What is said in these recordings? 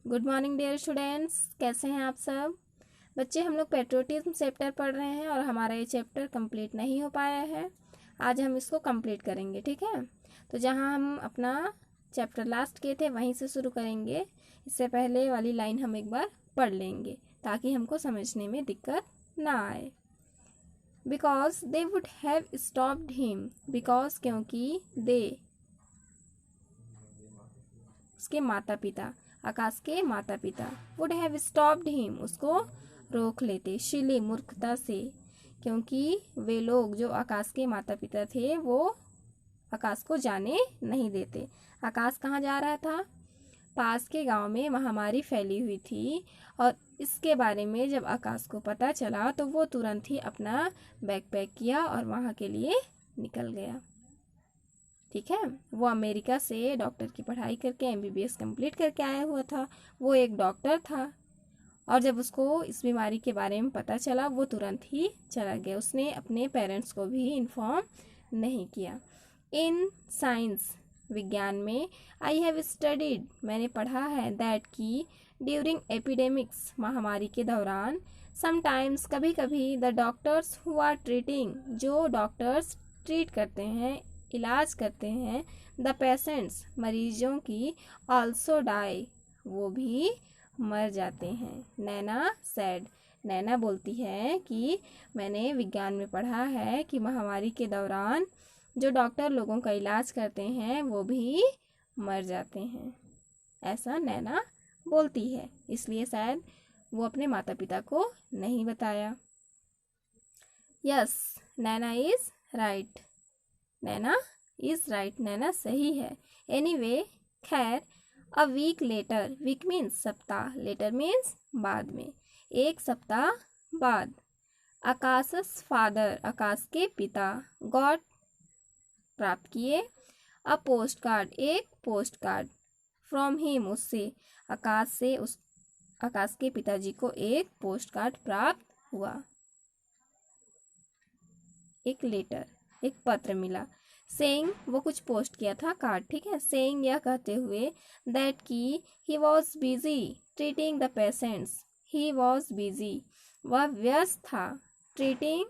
Good morning dear students, कैसे हैं आप सब बच्चे। हम लोग पेट्रियोटिज्म चैप्टर पढ़ रहे हैं और हमारा ये चैप्टर कंप्लीट नहीं हो पाया है। आज हम इसको कंप्लीट करेंगे, ठीक है। तो जहां हम अपना चैप्टर लास्ट किए थे वहीं से शुरू करेंगे। इससे पहले वाली लाइन हम एक बार पढ़ लेंगे ताकि हमको समझने में दिक्कत ना आए। Because they would have stopped him, because क्योंकि दे उसके माता पिता, आकाश के माता पिता, वुड हैव स्टॉप्ड हिम उसको रोक लेते, शिली मूर्खता से, क्योंकि वे लोग जो आकाश के माता पिता थे वो आकाश को जाने नहीं देते। आकाश कहाँ जा रहा था? पास के गांव में महामारी फैली हुई थी और इसके बारे में जब आकाश को पता चला तो वो तुरंत ही अपना बैग पैक किया और वहाँ के लिए निकल गया, ठीक है। वो अमेरिका से डॉक्टर की पढ़ाई करके MBBS कंप्लीट करके आया हुआ था। वो एक डॉक्टर था और जब उसको इस बीमारी के बारे में पता चला वो तुरंत ही चला गया। उसने अपने पेरेंट्स को भी इन्फॉर्म नहीं किया। इन साइंस, विज्ञान में, आई हैव स्टडीड, मैंने पढ़ा है, दैट की ड्यूरिंग एपिडेमिक्स, महामारी के दौरान, समटाइम्स, कभी कभी, the doctors who are treating, जो डॉक्टर्स ट्रीट करते हैं, इलाज करते हैं, द पेशेंट्स, मरीजों की, ऑल्सो डाई, वो भी मर जाते हैं। नैना सैड, नैना बोलती है कि मैंने विज्ञान में पढ़ा है कि महामारी के दौरान जो डॉक्टर लोगों का इलाज करते हैं वो भी मर जाते हैं, ऐसा नैना बोलती है। इसलिए शायद वो अपने माता पिता को नहीं बताया। Yes, Naina is right, Naina is right, Naina सही है। एनीवे, खैर, a week later, week means सप्ताह, लेटर मीन्स बाद में, एक सप्ताह बाद, आकाशस फादर, आकाश के पिता, गॉट, प्राप्त किए, अ पोस्ट कार्ड, एक पोस्ट कार्ड, फ्रॉम हिम, उससे, आकाश से, उस आकाश के पिताजी को एक पोस्ट कार्ड प्राप्त हुआ, एक लेटर, एक पत्र मिला। सेइंग, वो कुछ पोस्ट किया था, कार्ड, ठीक है। सेइंग, यह कहते हुए, दैट की he was busy treating the patients, he was busy, वह व्यस्त था, ट्रीटिंग,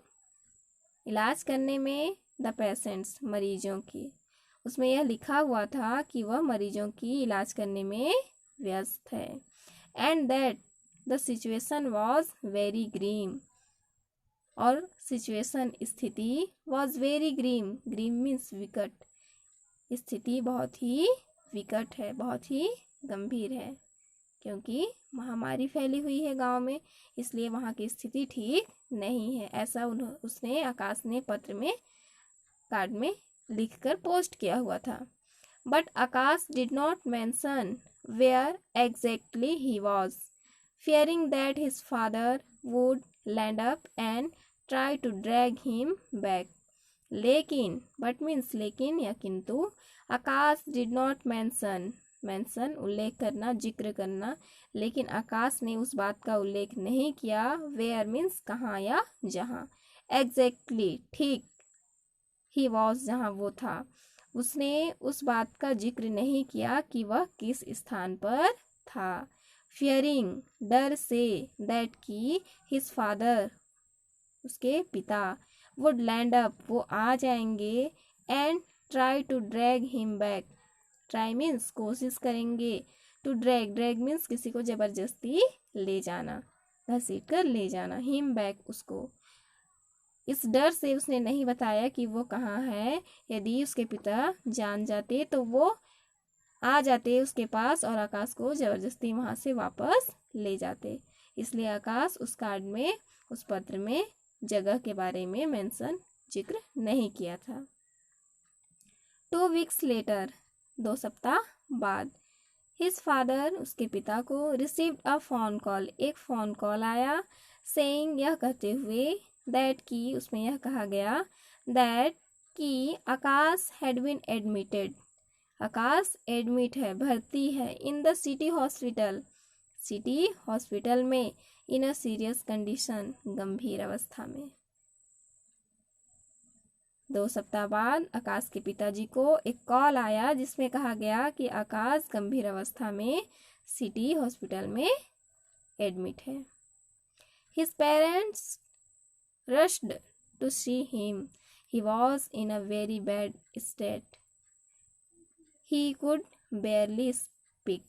इलाज करने में, द पेशेंट्स, मरीजों की, उसमें यह लिखा हुआ था कि वह मरीजों की इलाज करने में व्यस्त है। And that the situation was very grim, और सिचुएशन, स्थिति, was very grim, grim means विकट, स्थिति बहुत ही विकट है, बहुत ही गंभीर है, क्योंकि महामारी फैली हुई है गांव में, इसलिए वहाँ की स्थिति ठीक नहीं है, ऐसा उसने, आकाश ने पत्र में, कार्ड में लिखकर पोस्ट किया हुआ था। But Akash did not mention where exactly he was, fearing that his father would land up and try to drag him back. लेकिन, but means लेकिन या किंतु, आकाश did not mention, mention उल्लेख करना, जिक्र करना, लेकिन आकाश ने उस बात का उल्लेख नहीं किया, where means कहाँ या जहाँ, exactly ठीक, he was जहाँ वो था, उसने उस बात का जिक्र नहीं किया कि वह किस स्थान पर था। फियरिंग, डर से, दैट की हिज फादर, उसके पिता, वुड लैंड अप, वो आ जाएंगे, and try to drag him back, try means कोशिश करेंगे, टू ड्रैग, ड्रैग मीन्स किसी को जबरदस्ती ले जाना, घसीट कर ले जाना, हिम बैक, उसको। इस डर से उसने नहीं बताया कि वो कहाँ है। यदि उसके पिता जान जाते तो वो आ जाते उसके पास और आकाश को जबरदस्ती वहां से वापस ले जाते, इसलिए आकाश उस कार्ड में, उस पत्र में जगह के बारे में मेंशन, जिक्र नहीं किया था। 2 वीक्स लेटर, 2 सप्ताह बाद, हिज फादर, उसके पिता को, रिसीव्ड अ फोन कॉल, एक फोन कॉल आया, सेइंग, यह कहते हुए, दैट की, उसमें यह कहा गया, दैट की Akash had been admitted, Akash admit है, भर्ती है, in the city hospital, city hospital में, इन अ सीरियस कंडीशन, गंभीर अवस्था में। 2 सप्ताह बाद आकाश के पिताजी को एक कॉल आया जिसमें कहा गया कि आकाश गंभीर अवस्था में सिटी हॉस्पिटल में एडमिट है। His parents rushed to see him. He was in a very bad state. He could barely speak.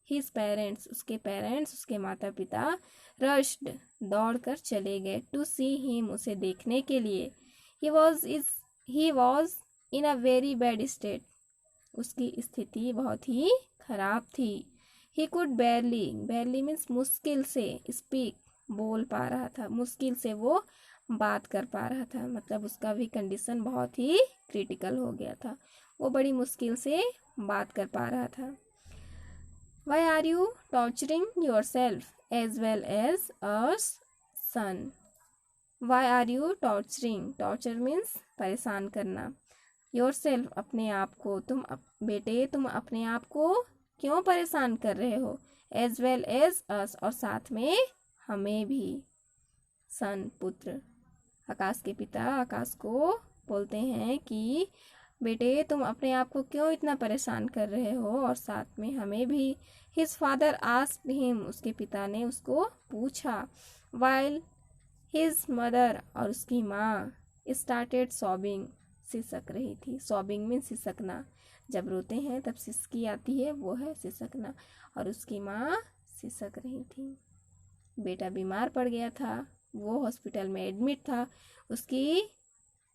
His parents, उसके पेरेंट्स, उसके माता पिता, रश्ड, दौड़ कर चले गए, टू सी हिम, उसे देखने के लिए। ही was in a very bad state, उसकी स्थिति बहुत ही खराब थी। ही कुड बेयरली मीन्स मुश्किल से, स्पीक, बोल पा रहा था, मुश्किल से वो बात कर पा रहा था, मतलब उसका भी कंडीशन बहुत ही क्रिटिकल हो गया था, वो बड़ी मुश्किल से बात कर पा रहा था। Why are you torturing yourself as well as us, son? Why are you torturing? Torture means परेशान करना। Yourself, अपने आप को, बेटे तुम अपने आप को क्यों परेशान कर रहे हो? As well as us, और साथ में हमें भी। सन, पुत्र। आकाश के पिता आकाश को बोलते हैं कि बेटे तुम अपने आप को क्यों इतना परेशान कर रहे हो, और साथ में हमें भी। हिज फादर आस्क्ड हिम, उसके पिता ने उसको पूछा। वाइल हिज मदर, और उसकी माँ, स्टार्टेड सॉबिंग, सिसक रही थी। सॉबिंग मीन सिसकना, जब रोते हैं तब सिसकी आती है, वो है सिसकना, और उसकी माँ सिसक रही थी। बेटा बीमार पड़ गया था, वो हॉस्पिटल में एडमिट था, उसकी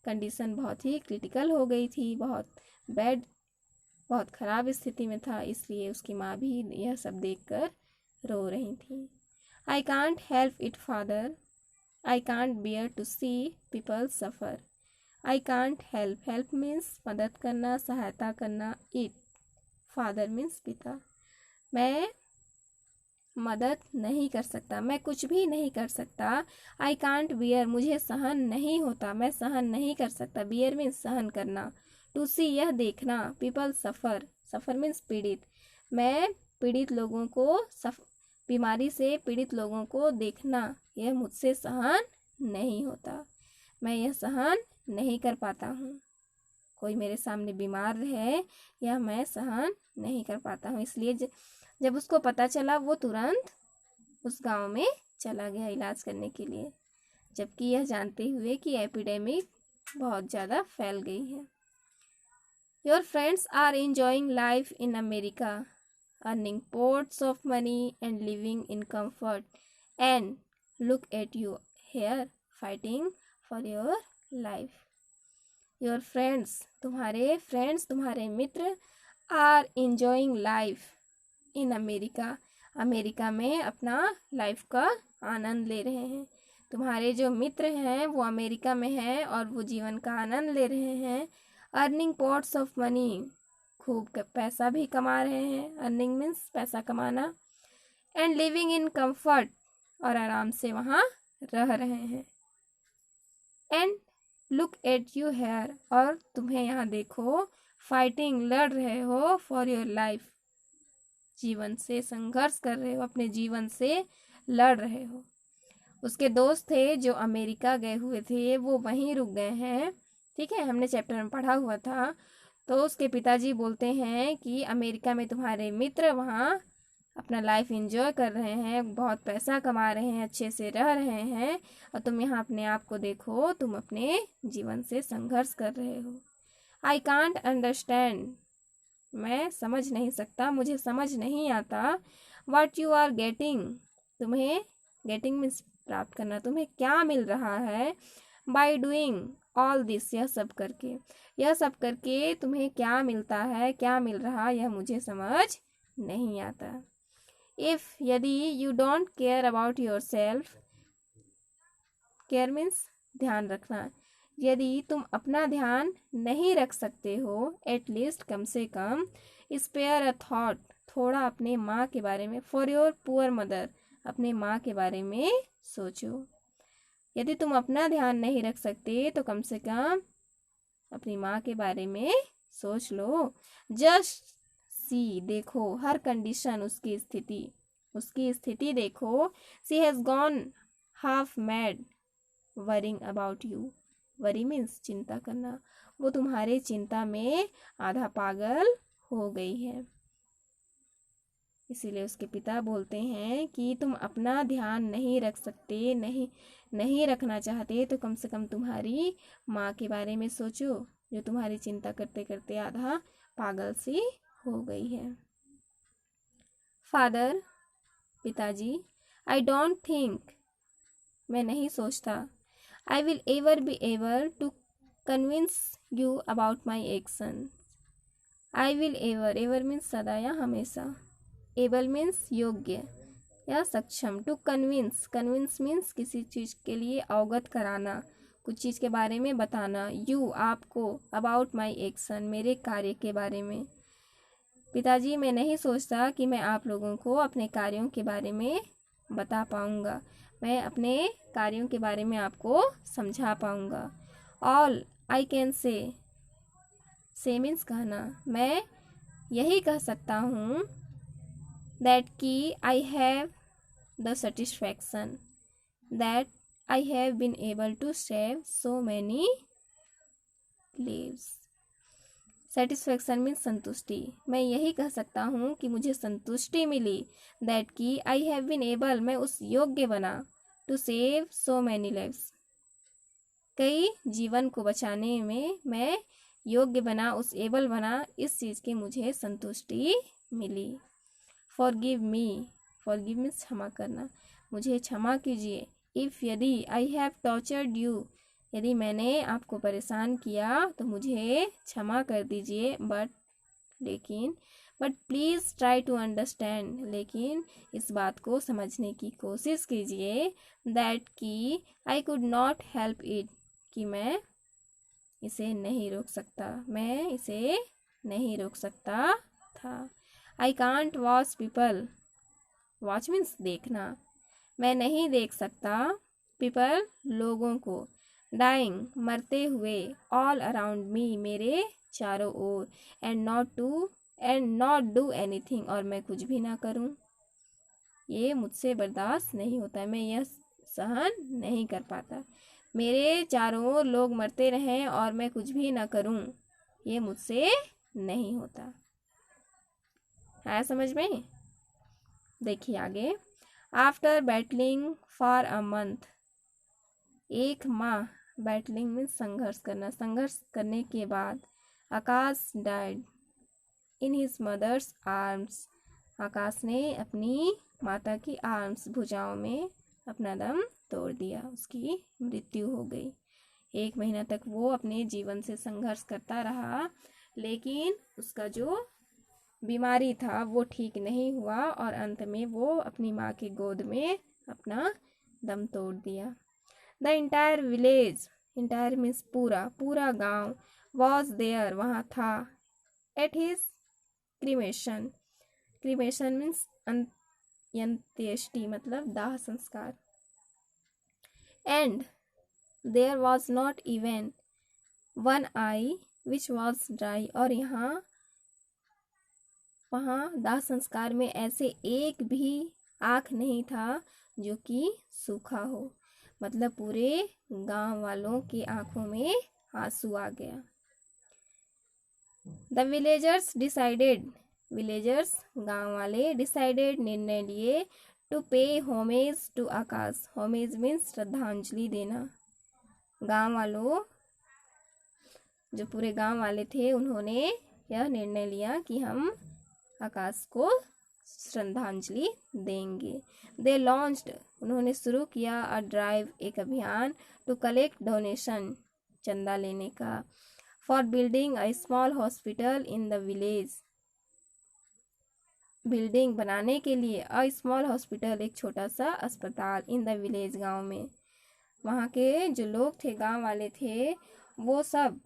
कंडीशन बहुत ही क्रिटिकल हो गई थी, बहुत ख़राब स्थिति में था, इसलिए उसकी माँ भी यह सब देखकर रो रही थी। I can't help it father, I can't beer to see people suffer. I can't help means मदद करना, सहायता करना, इट, फादर मीन्स पिता। मैं मदद नहीं कर सकता, मैं कुछ भी नहीं कर सकता। आई कांट बियर, मुझे सहन नहीं होता, मैं सहन नहीं कर सकता। बियर मीन्स सहन करना। टू सी, यह देखना। पीपल सफ़र मीन्स पीड़ित, मैं पीड़ित लोगों को, बीमारी से पीड़ित लोगों को देखना, यह मुझसे सहन नहीं होता, मैं यह सहन नहीं कर पाता हूँ। कोई मेरे सामने बीमार है, यह मैं सहन नहीं कर पाता हूँ। इसलिए जब उसको पता चला, वो तुरंत उस गांव में चला गया इलाज करने के लिए, जबकि यह जानते हुए कि एपिडेमिक बहुत ज़्यादा फैल गई है। Your friends are enjoying life in America, earning lots of money and living in comfort, and look at you here fighting for your life. Your friends, तुम्हारे मित्र, are enjoying life in America, America में अपना life का आनंद ले रहे हैं। तुम्हारे जो मित्र हैं वो अमेरिका में हैं और वो जीवन का आनंद ले रहे हैं। अर्निंग पॉट्स ऑफ मनी, खूब पैसा भी कमा रहे हैं, अर्निंग मीन्स पैसा कमाना, एंड लिविंग इन कंफर्ट, और आराम से वहाँ रह रहे हैं। And look at you here, और तुम्हें यहाँ देखो, फाइटिंग, लड़ रहे हो, फॉर योर लाइफ, जीवन से संघर्ष कर रहे हो, अपने जीवन से लड़ रहे हो। उसके दोस्त थे जो अमेरिका गए हुए थे, वो वहीं रुक गए हैं, ठीक है, हमने चैप्टर में पढ़ा हुआ था। तो उसके पिताजी बोलते हैं कि अमेरिका में तुम्हारे मित्र वहाँ अपना लाइफ एंजॉय कर रहे हैं, बहुत पैसा कमा रहे हैं, अच्छे से रह रहे हैं, और तुम यहाँ अपने आप को देखो, तुम अपने जीवन से संघर्ष कर रहे हो। आई कांट अंडरस्टैंड, मैं समझ नहीं सकता, मुझे समझ नहीं आता। व्हाट यू आर गेटिंग, तुम्हें, गेटिंग मीन्स प्राप्त करना, तुम्हें क्या मिल रहा है। बाय डूइंग ऑल दिस, यह सब करके तुम्हें क्या मिलता है, क्या मिल रहा, यह मुझे समझ नहीं आता। इफ, यदि, you don't care about your self, care means ध्यान रखना, यदि तुम अपना ध्यान नहीं रख सकते हो, एटलीस्ट कम से कम, स्पेयर अ थॉट, थोड़ा अपने माँ के बारे में, फॉर योर पुअर मदर, अपने माँ के बारे में सोचो। यदि तुम अपना ध्यान नहीं रख सकते तो कम से कम अपनी माँ के बारे में सोच लो। जस्ट सी, देखो, हर कंडीशन, उसकी स्थिति देखो। She has gone half mad worrying about you, worry means चिंता करना, वो तुम्हारे चिंता में आधा पागल हो गई है। इसीलिए उसके पिता बोलते हैं कि तुम अपना ध्यान नहीं रख सकते, नहीं रखना चाहते तो कम से कम तुम्हारी माँ के बारे में सोचो, जो तुम्हारी चिंता करते करते आधा पागल सी हो गई है। फादर, पिताजी, आई डोंट थिंक, मैं नहीं सोचता, I will ever be ever to convince you about my action. I will ever, ever means सदा या हमेशा, एबल मीन्स योग्य या सक्षम, टू कन्विंस, कन्विंस मीन्स किसी चीज़ के लिए अवगत कराना, कुछ चीज़ के बारे में बताना, यू आपको, अबाउट माई एक्शन मेरे कार्य के बारे में। पिताजी, मैं नहीं सोचता कि मैं आप लोगों को अपने कार्यों के बारे में बता पाऊँगा, मैं अपने कार्यों के बारे में आपको समझा पाऊँगा। All I can say means कहना, मैं यही कह सकता हूँ दैट कि I have the satisfaction that I have been able to save so many lives. Satisfaction means संतुष्टि, मैं यही कह सकता हूँ कि मुझे संतुष्टि मिली, दैट कि आई हैव बीन एबल, मैं उस योग्य बना, to save so many lives, कई जीवन को बचाने में मैं योग्य बना, उस एबल बना, इस चीज़ की मुझे संतुष्टि मिली। फॉरगिव मी, फॉरगिव मीन्स क्षमा करना, मुझे क्षमा कीजिए। इफ़, यदि, आई हैव टॉर्चर्ड यू, यदि मैंने आपको परेशान किया तो मुझे क्षमा कर दीजिए। लेकिन प्लीज़ ट्राई टू अंडरस्टैंड, लेकिन इस बात को समझने की कोशिश कीजिए, दैट कि I could not help it, कि मैं इसे नहीं रोक सकता, मैं इसे नहीं रोक सकता था। I can't watch people, watch means देखना, मैं नहीं देख सकता, पीपल लोगों को, डाइंग मरते हुए, ऑल अराउंड मी मेरे चारों ओर, एंड नॉट डू एनीथिंग और मैं कुछ भी ना करूं, ये मुझसे बर्दाश्त नहीं होता, मैं यह सहन नहीं कर पाता, मेरे चारों ओर लोग मरते रहें और मैं कुछ भी ना करूं, ये मुझसे नहीं होता है। समझ में? देखिए आगे। After battling for a month, एक माह, बैटलिंग मीन्स संघर्ष करना, संघर्ष करने के बाद, Akash died in his mother's arms, Akash ने अपनी माता की आर्म्स, भुजाओं में अपना दम तोड़ दिया, उसकी मृत्यु हो गई। 1 महीना तक वो अपने जीवन से संघर्ष करता रहा, लेकिन उसका जो बीमारी था वो ठीक नहीं हुआ और अंत में वो अपनी माँ की गोद में अपना दम तोड़ दिया। The entire village, entire means पूरा, पूरा गांव, वॉज देयर वहाँ था, at his cremation, cremation means अंत्येष्टि मतलब दाह संस्कार, and there was not even one eye which was dry, और वहाँ दाह संस्कार में ऐसे एक भी आँख नहीं था जो कि सूखा हो, मतलब पूरे गांव वालों की आंखों में आंसू आ गया। द विलेजर्स डिसाइडेड, विलेजर्स गांव वाले, डिसाइडेड निर्णय लिए, to pay homage to Akash, homage means श्रद्धांजलि देना। गांव वालों, जो पूरे गांव वाले थे, उन्होंने यह निर्णय लिया कि हम आकाश को श्रद्धांजलि देंगे। दे लॉन्च्ड, उन्होंने शुरू किया, अ ड्राइव, एक अभियान, टू कलेक्ट डोनेशन, चंदा लेने का, for building a small hospital in the village, building बनाने के लिए, अ स्मॉल हॉस्पिटल एक छोटा सा अस्पताल, इन द विलेज गांव में। वहाँ के जो लोग थे, गांव वाले थे, वो सब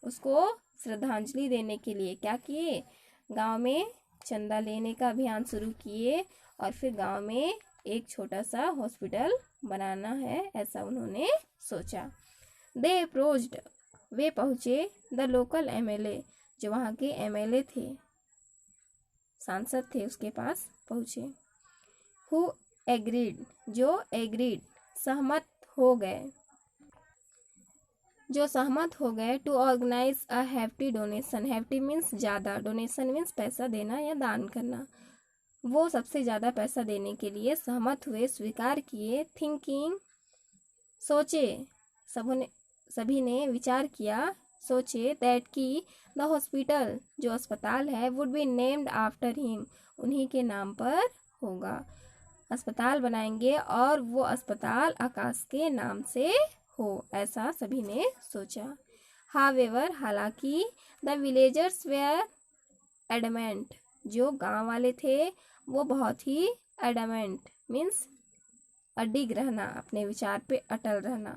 उसको श्रद्धांजलि देने के लिए क्या किए, गांव में चंदा लेने का अभियान शुरू किए और फिर गांव में एक छोटा सा हॉस्पिटल बनाना है, ऐसा उन्होंने सोचा। दे अप्रोच्ड, वे पहुँचे, द लोकल एमएलए, जो वहाँ के एमएलए थे, सांसद थे, उसके पास पहुँचे। हु एग्रीड, जो एग्रीड सहमत हो गए, जो सहमत हो गए, to organise a hefty donation, hefty means ज़्यादा, डोनेशन मीन्स पैसा देना या दान करना, वो सबसे ज़्यादा पैसा देने के लिए सहमत हुए, स्वीकार किए। थिंकिंग, सोचे, सभी ने विचार किया, सोचे। दैट की द हॉस्पिटल, जो अस्पताल है, would be named after him, उन्हीं के नाम पर होगा। अस्पताल बनाएंगे और वो अस्पताल आकाश के नाम से हो, ऐसा सभी ने सोचा। हावेवर, हालांकि द विलेजर्स वेयर एडमेंट, जो गांव वाले थे वो बहुत ही एडमेंट मीन्स अडिग रहना, अपने विचार पे अटल रहना,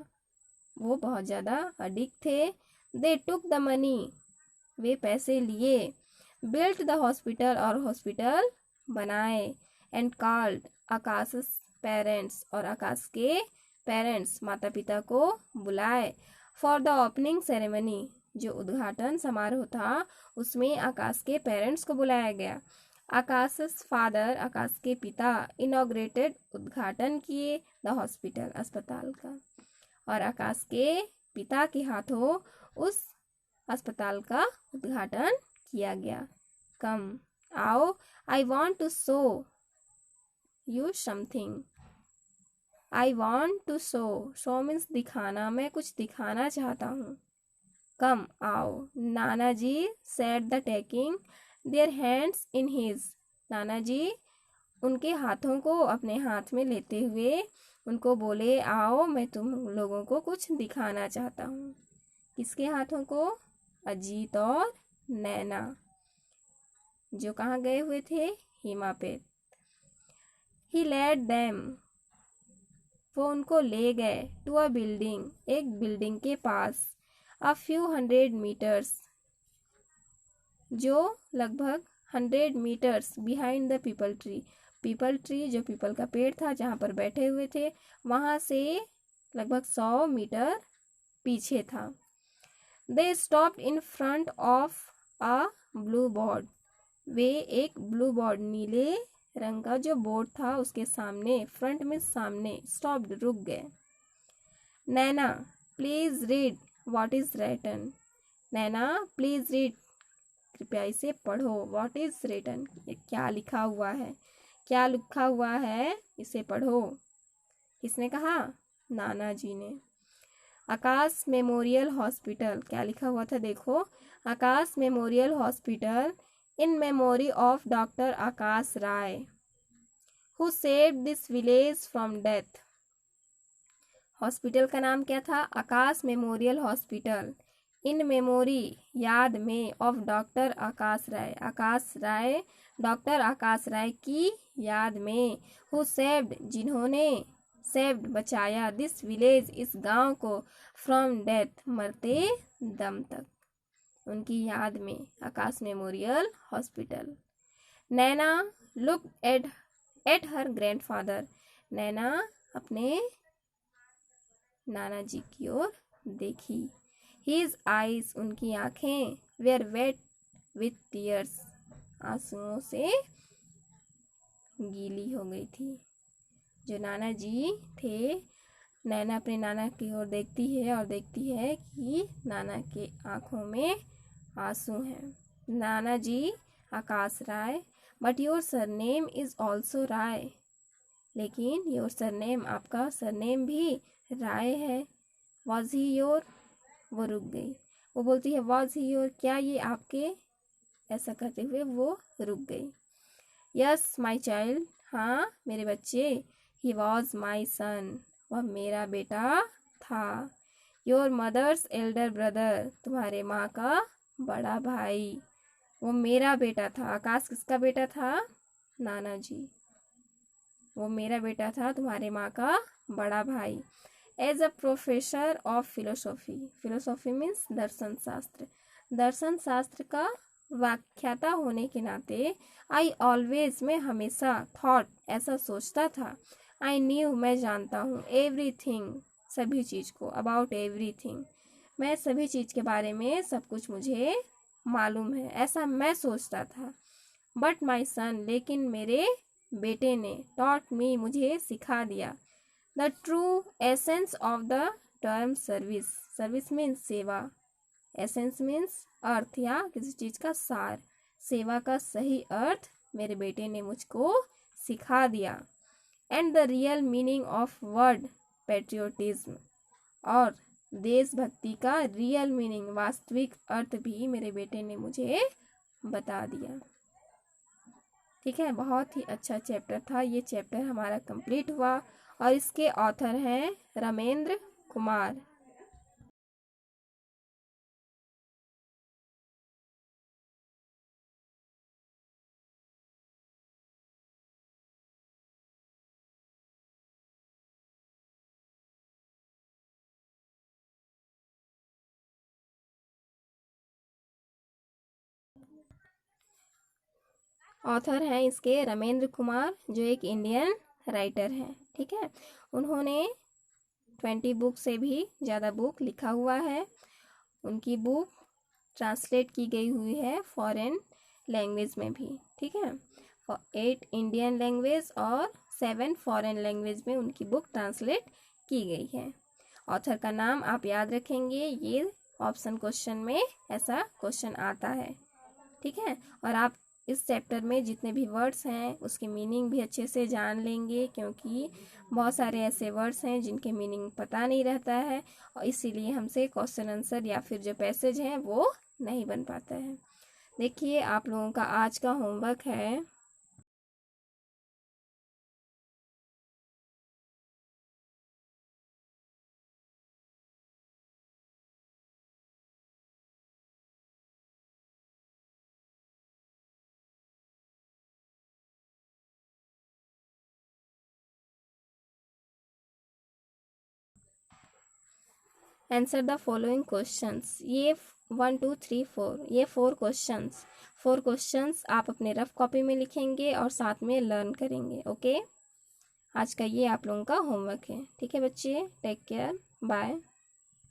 वो बहुत ज़्यादा अडिग थे। दे टुक द मनी, वे पैसे लिए। बिल्ट द हॉस्पिटल, और हॉस्पिटल बनाए। एंड कॉल्ड आकाश पेरेंट्स, और आकाश के पेरेंट्स माता पिता को बुलाए। फॉर द ओपनिंग सेरेमनी, जो उद्घाटन समारोह था उसमें आकाश के पेरेंट्स को बुलाया गया। आकाश फादर, आकाश के पिता, इनॉग्रेटेड, उद्घाटन किए द हॉस्पिटल, अस्पताल का, और आकाश के पिता के हाथों उस अस्पताल का उद्घाटन किया गया। कम, आओ, I want to show you something. I want to show means दिखाना, मैं कुछ दिखाना चाहता हूँ। कम, आओ। नाना जी said the taking their hands in his, नाना जी उनके हाथों को अपने हाथ में लेते हुए उनको बोले, आओ मैं तुम लोगों को कुछ दिखाना चाहता हूँ। किसके हाथों को? अजीत और नैना, जो कहाँ गए हुए थे? हिमा पे। ही लेड देम, वो उनको ले गए। टू अ बिल्डिंग, एक बिल्डिंग के पास। अ फ्यू 100 मीटर्स, जो लगभग 100 metres behind the peepal tree, पीपल ट्री जो पीपल का पेड़ था जहाँ पर बैठे हुए थे वहाँ से लगभग 100 मीटर पीछे था। They stopped in front of a blue board, वे एक ब्लू बोर्ड, नीले रंग का जो बोर्ड था उसके सामने, फ्रंट में सामने, स्टॉप्ड, रुक गए। Naina, please read what is written, Naina please read, कृपया इसे पढ़ो। व्हाट इज रिटन, क्या लिखा हुआ है, क्या लिखा हुआ है, इसे पढ़ो। किसने कहा? नाना जी ने। आकाश मेमोरियल हॉस्पिटल, क्या लिखा हुआ था देखो, Akash memorial hospital in memory of doctor Akash Rai who saved this village from death. Hospital का नाम क्या था? Akash memorial hospital. In memory, याद में, of doctor Akash Rai, Akash Rai, doctor Akash Rai की याद में। हु सेव्ड, जिन्होंने, सेव्ड, बचाया, दिस विलेज, इस गांव को, फ्रॉम डेथ, मरते दम तक, उनकी याद में Akash memorial hospital. Naina look at her grandfather, Naina अपने नाना जी की ओर देखी। हिज आईज, उनकी आंखें, वेयर वेट विथ टीयर्स, आंसुओं से गीली हो गई थी। जो नाना जी थे, नैना अपने नाना की ओर देखती है और देखती है कि नाना के आंखों में आंसू हैं। नाना जी Akash Rai, but your surname is also Rai, लेकिन योर सरनेम, आपका सरनेम भी राय है। वॉज ही योर, वो रुक गई, वो बोलती है वॉज ही योर, क्या ये आपके, ऐसा कहते हुए वो रुक गई। यस माई चाइल्ड, हाँ मेरे बच्चे। ही वॉज माई सन, वह मेरा बेटा था। योर मदर्स एल्डर ब्रदर, तुम्हारे माँ का बड़ा भाई, वो मेरा बेटा था। आकाश किसका बेटा था? नाना जी, वो मेरा बेटा था, तुम्हारे माँ का बड़ा भाई। As a professor of philosophy, philosophy means दर्शन शास्त्र, दर्शन शास्त्र का व्याख्याता होने के नाते, आई ऑलवेज, मैं हमेशा, थॉट, ऐसा सोचता था, आई न्यू, मैं जानता हूँ, एवरीथिंग, सभी चीज़ को, अबाउट एवरीथिंग, मैं सभी चीज़ के बारे में सब कुछ मुझे मालूम है, ऐसा मैं सोचता था। बट माई सन, लेकिन मेरे बेटे ने, टॉट मी, मुझे सिखा दिया, the true essence of the term service, service means सेवा, एसेंस मीन्स अर्थ या किसी चीज़ का सार, सेवा का सही अर्थ मेरे बेटे ने मुझको सिखा दिया। And the real meaning of word patriotism, और देशभक्ति का रियल मीनिंग, वास्तविक अर्थ भी मेरे बेटे ने मुझे बता दिया। ठीक है, बहुत ही अच्छा चैप्टर था। ये चैप्टर हमारा कंप्लीट हुआ और इसके ऑथर हैं रमेंद्र कुमार। ऑथर हैं इसके रमेंद्र कुमार, जो एक इंडियन राइटर हैं। ठीक है, उन्होंने 20 बुक से भी ज़्यादा बुक लिखा हुआ है। उनकी बुक ट्रांसलेट की गई हुई है फॉरेन लैंग्वेज में भी। ठीक है, 8 इंडियन लैंग्वेज और 7 फॉरेन लैंग्वेज में उनकी बुक ट्रांसलेट की गई है। ऑथर का नाम आप याद रखेंगे, ये ऑप्शन क्वेश्चन में ऐसा क्वेश्चन आता है। ठीक है, और आप इस चैप्टर में जितने भी वर्ड्स हैं उसकी मीनिंग भी अच्छे से जान लेंगे, क्योंकि बहुत सारे ऐसे वर्ड्स हैं जिनके मीनिंग पता नहीं रहता है और इसीलिए हमसे क्वेश्चन आंसर या फिर जो पैसेज हैं वो नहीं बन पाता है। देखिए, आप लोगों का आज का होमवर्क है आंसर द फॉलोइंग क्वेश्चंस। ये 1 2 3 4, ये 4 क्वेश्चंस आप अपने रफ कॉपी में लिखेंगे और साथ में लर्न करेंगे। ओके, आज का ये आप लोगों का होमवर्क है। ठीक है बच्चे, टेक केयर, बाय।